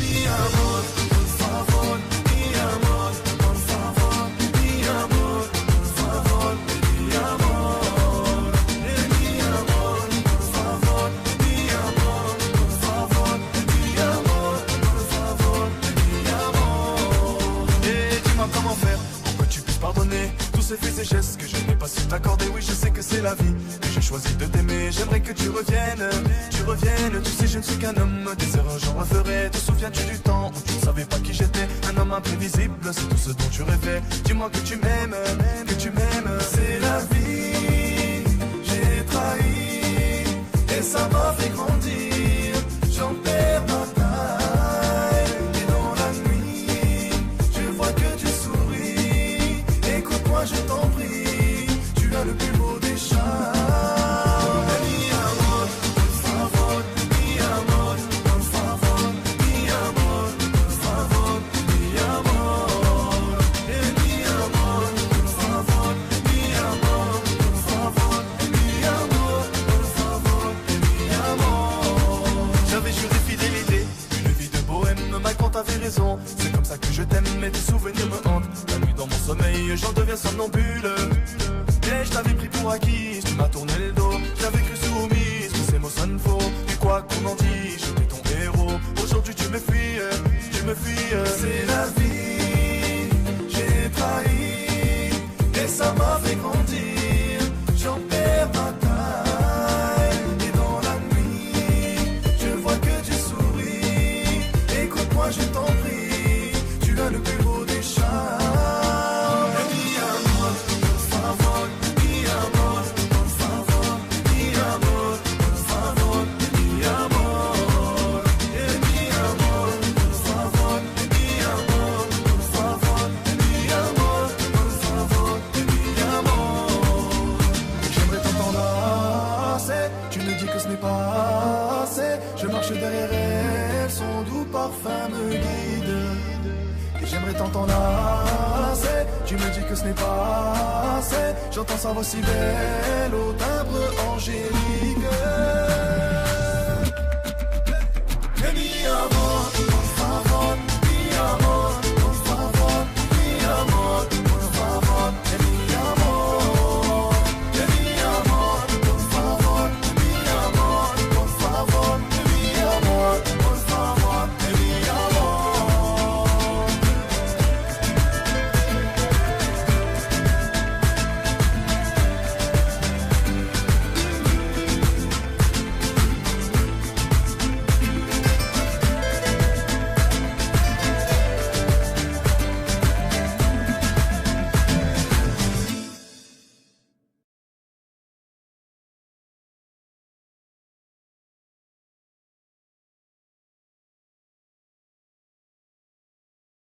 Mi amor, por favor, mi amor, por favor, mi amor, por favor, mi amor. Mi amor, por favor, mi amor, por favor, mi amor, por favor, mi amor. Et dis-moi comment faire pour que tu puisses pardonner tous ces faits et gestes que je n'ai pas su t'accorder. Oui, je sais que c'est la vie, que j'ai choisi de t'aimer. J'aimerais que tu reviennes, tu reviennes. Tu sais, je ne suis qu'un homme, des erreurs j'en referai. Te souviens-tu du temps où tu ne savais pas qui j'étais? Un homme imprévisible, c'est tout ce dont tu rêvais. Dis-moi que tu m'aimes, que tu m'aimes. C'est la vie, j'ai trahi, et ça m'a fait grandir. J'en perds ma taille, et dans la nuit, je vois que tu souris. Écoute-moi, je t'en prie, tu as le plus beau des chats. Mi amor, por favor, mi amor, por favor, mi amor, por favor, mi amor. Mi amor, por favor, mi amor, por favor, mi amor, por favor, mi amor. J'avais juré fidélité, une vie de bohème, Malgré t'avais raison. C'est comme ça que je t'aime, mais tes souvenirs me hantent. La nuit dans mon sommeil, j'en deviens somnambule. Et je t'avais pris pour acquise, tu m'as tourné le dos. Je t'avais cru soumise, mais ces mots sonnent faux. Et quoi qu'on en dise, j'étais ton héros. Aujourd'hui tu me fuis, tu me fuis. C'est la vie, j'ai trahi, et ça m'a fait grandir. J'en perds ma taille, et dans la nuit, je vois que tu souris. Écoute-moi, je t'en prie, tu as le plus beau des chats. Mi amor, por favor, mi amor, por favor, mi amor, por favor, mi amor. Mi amor, por favor, mi amor, por favor, mi amor, por favor, mi amor. J'aimerais t'enlacer, tu me dis que ce n'est pas assez. Je marche derrière elle, son doux parfum me guide. Et j'aimerais t'enlacer, tu me dis que ce n'est pas assez. J'entends sa voix si belle au timbre angélique.